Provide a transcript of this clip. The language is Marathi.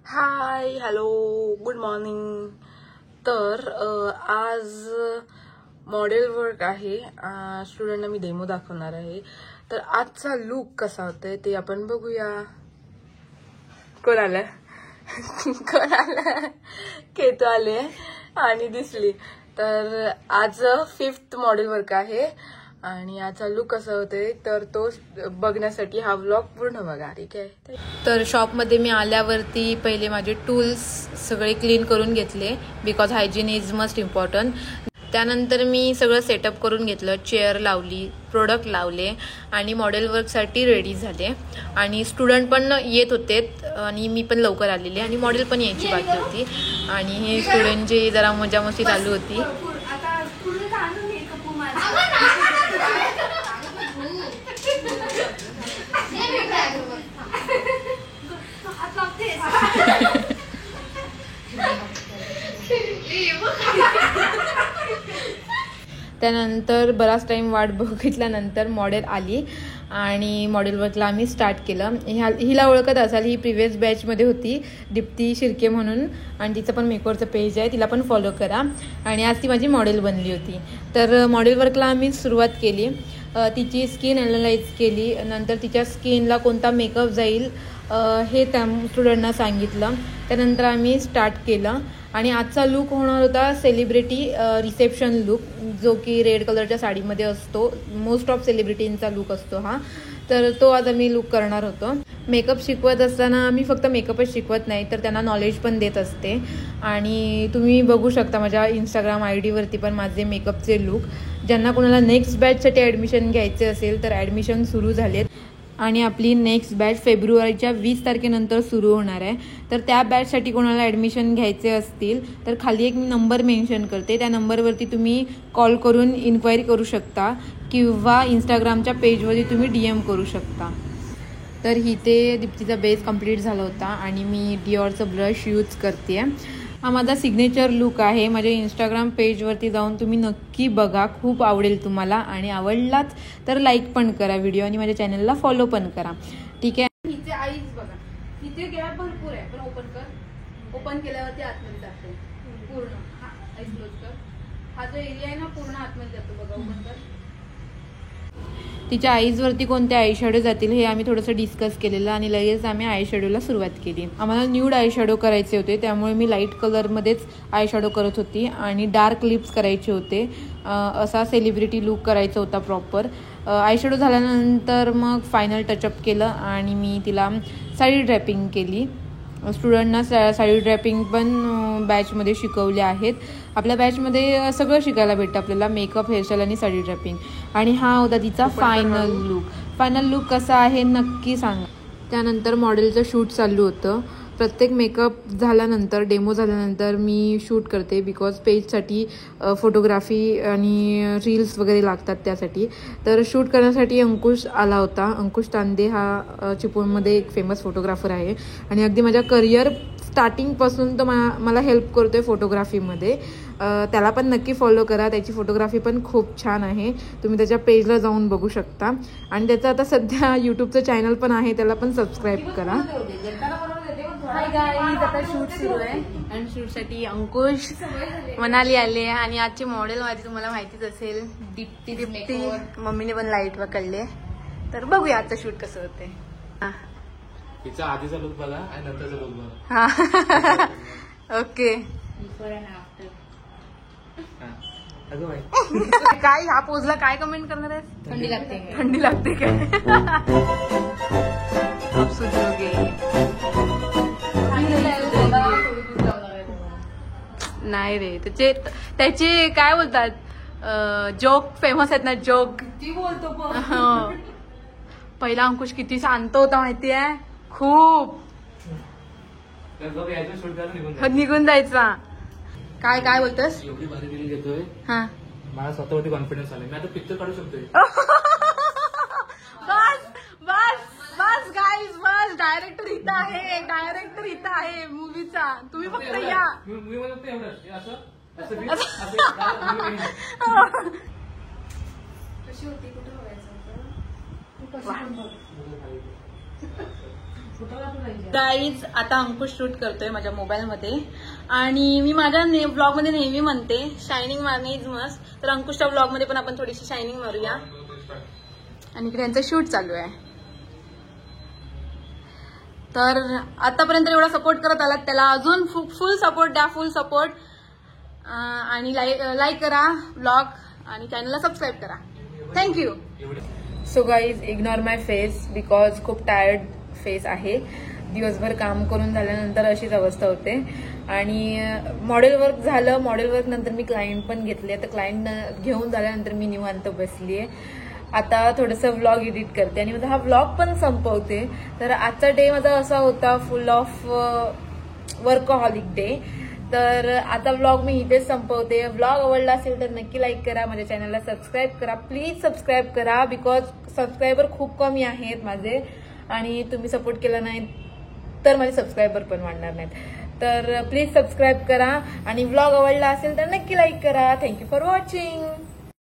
Hi hello good morning. तर आज मॉडेल वर्क आहे. स्टुडंटना मी डेमो दाखवणार आहे. तर आजचा लुक कसा होतोय ते आपण बघूया. कोण आलं कोण आलं केतू आले आणि दिसली. तर आज 5th मॉडेल वर्क आहे आणि याचा लुक कसा होतोय तर तो बघण्यासाठी हा व्लॉग पूर्ण बघा. ठीक आहे. तर शॉपमध्ये मी आल्यावरती पहिले माझे टूल्स सगळे क्लीन करून घेतले because hygiene is must important. त्यानंतर मी सगळं सेटअप करून घेतलं, चेअर लावली, प्रोडक्ट लावले आणि मॉडेल वर्कसाठी रेडी झाले. आणि स्टुडंट पण येत होते आणि मी पण लवकर आलेले आणि मॉडेल पण यायची बाकी होती आणि हे स्टुडंटची जरा मजा मस्ती चालू होती. त्यानंतर बराच टाइम वाट बघितल्यानंतर मॉडेल आली आणि मॉडेल वर्कला आम्ही स्टार्ट केलं. हिला ओळखत असाल, ही प्रिव्हियस बॅचमध्ये होती, दीप्ती शिर्के म्हणून, आणि तिचं पण मेकओवरचं पेज आहे, तिला पण फॉलो करा. आणि आज ती माझी मॉडेल बनली होती. तर मॉडेल वर्कला आम्ही सुरुवात केली. तिची स्किन ॲनालाइज केली, नंतर तिच्या स्किनला कोणता मेकअप जाईल हे त्या स्टुडंटना सांगितलं. त्यानंतर आम्ही स्टार्ट केलं आणि आजचा लुक होणार होता सेलिब्रिटी रिसेप्शन लुक, जो की रेड कलरच्या साडीमध्ये असतो. मोस्ट ऑफ सेलिब्रिटींचा लुक असतो हा. तर तो आज आम्ही लुक करणार होतो. मेकअप शिकवत असताना आम्ही फक्त मेकअपच शिकवत नाही तर त्यांना नॉलेज पण देत असते. आणि तुम्ही बघू शकता माझ्या इंस्टाग्राम ID वरती पण माझे मेकअपचे लुक. ज्यांना कोणाला नेक्स्ट बॅचसाठी ॲडमिशन घ्यायचे असेल तर ॲडमिशन सुरू झालेत आणि आपली नेक्स्ट बॅच फेब्रुवारीच्या 20 तारखेनंतर सुरू होणार आहे. तर त्या बॅचसाठी कोणाला ॲडमिशन घ्यायचे असतील तर खाली एक नंबर मेन्शन करते, त्या नंबरवरती तुम्ही कॉल करून इन्क्वायरी करू शकता किंवा इंस्टाग्रामच्या पेजवरती तुम्ही DM करू शकता. तर इथे दीप्तीचा बेस कंप्लीट झाला होता आणि मी डिओरचं ब्लश यूज करते. हा माझा सिग्नेचर लुक आहे. माझ्या इंस्टाग्राम पेजवरती जाऊन तुम्ही नक्की बघा, खूप आवडेल तुम्हाला. आणि आवडलाच तर लाईक पण करा व्हिडिओ आणि माझ्या चॅनलला फॉलो पण करा. ठीक आहे. हिचे आईज बघा, इथे गॅप भरपूर आहे, पण ओपन कर. ओपन केल्यावरती आतमध्ये जातो पूर्ण. हा आईज क्लोज कर. हा जो एरिया आहे ना पूर्ण आतमध्ये जातो बघा. ओपन कर. तिच्या आईजवरती कोणते आय शॅडो जातील हे आम्ही थोडंसं डिस्कस केलेलं आणि लगेच आम्ही आय शॅडोला सुरुवात केली. आम्हाला न्यूड आय शॅडो करायचे होते, त्यामुळे मी लाईट कलरमध्येच आय शॅडो करत होती आणि डार्क लिप्स करायचे होते. असा सेलिब्रिटी लुक करायचा होता प्रॉपर. आय शॅडो झाल्यानंतर मग फायनल टचअप केलं आणि मी तिला साडी ड्रॅपिंग केली. स्टुडंटना साडी ड्रॅपिंग पण बॅचमध्ये शिकवले आहेत. आपल्या बॅचमध्ये सगळं शिकायला भेटतं आपल्याला, मेकअप, हेअरस्टाईल आणि साडी ड्रॅपिंग. आणि हा होता तिचा फायनल लुक. फायनल लुक कसा आहे नक्की सांगा. त्यानंतर मॉडेलचं शूट चालू होतं. प्रत्येक मेकअप झाल्यानंतर, डेमो झाल्यानंतर मी शूट करते बिकॉज पेजसाठी फोटोग्राफी आणि रील्स वगैरे लागतात त्यासाठी. तर शूट करण्यासाठी अंकुश आला होता. अंकुश तांदे हा चिपळूणमध्ये एक फेमस फोटोग्राफर आहे आणि अगदी माझ्या करिअर स्टार्टिंगपासून तो मला हेल्प करतो आहे फोटोग्राफीमध्ये. त्याला पण नक्की फॉलो करा. त्याची फोटोग्राफी पण खूप छान आहे. तुम्ही त्याच्या पेजला जाऊन बघू शकता. आणि त्याचं आता सध्या यूट्यूबचं चॅनल पण आहे, त्याला पण सबस्क्राईब करा. हाय गाईज, आता शूट सुरू आहे आणि शूटसाठी अंकुश, मनाली आले आणि आजची मॉडेल माझी तुम्हाला माहितीच असेल, दीप्ती. मम्मीने पण लाईट पकडले. तर बघूया आजचं शूट कसं होते. तिचा आधीचा लुक बघा आणि नंतरचा लुक बघा. हा ओके. काय ह्या पोजला काय कमेंट करणार आहे? थंडी लागते. थंडी लागते काय? नाही रे, त्याचे काय बोलतात जोक फेमस आहेत ना, जोक. ती बोलतो पहिला अंकुश किती शांत होता माहितीये, खूप निघून जायचा. काय काय बोलतोस? एवढी भारी रील घेतोय. हा, मला स्वतःवरती कॉन्फिडन्स आला. मी आता पिक्चर काढू शकतोय. बस बस बस गाईज, बस. डायरेक्टर इथं आहे, डायरेक्टर इथं आहे मूवीचा. तुम्ही फक्त या. मी म्हणत नाही एवढं असं कशी होती, कुठे बघायचं होतं? गाईज आता अंकुश शूट करतोय माझ्या मोबाईलमध्ये आणि मी माझ्या ब्लॉगमध्ये नेहमी म्हणते शायनिंग मारणे इज मस्ट. तर अंकुशच्या ब्लॉगमध्ये पण आपण थोडीशी शायनिंग मारूया. आणि इकडे यांचं शूट चालू आहे. तर आतापर्यंत एवढा सपोर्ट करत आलात त्याला अजून फुल सपोर्ट द्या, फुल सपोर्ट. आणि लाईक करा ब्लॉग आणि चॅनलला सबस्क्राईब करा. Thank you. So guys ignore my face because खूप टायर्ड फेस आहे. दिवसभर काम करून झाल्यानंतर अशीच अवस्था होते. आणि मॉडेल वर्क झालं. मॉडेल वर्क नंतर मी क्लायंट पण घेतले. तर क्लायंट घेऊन झाल्यानंतर मी निवांत बसलीये. आता थोडंसं व्लॉग एडिट करते आणि माझा हा व्लॉग पण संपवते. तर आजचा डे माझा असा होता फुल ऑफ वर्कहॉलिक डे. तर आता व्लॉग मी इथेच संपवते. व्लॉग आवडला असेल तर नक्की लाईक करा, माझ्या चॅनलला सबस्क्राईब करा. प्लीज सबस्क्राईब करा बिकॉज सबस्क्रायबर खूप कमी आहेत माझे आणि तुम्ही सपोर्ट केला नाही तर माझे सबस्क्रायबर पण वाढणार नाहीत. तर प्लीज सबस्क्राईब करा आणि व्लॉग आवडला असेल तर नक्की लाईक करा. Thank you for watching.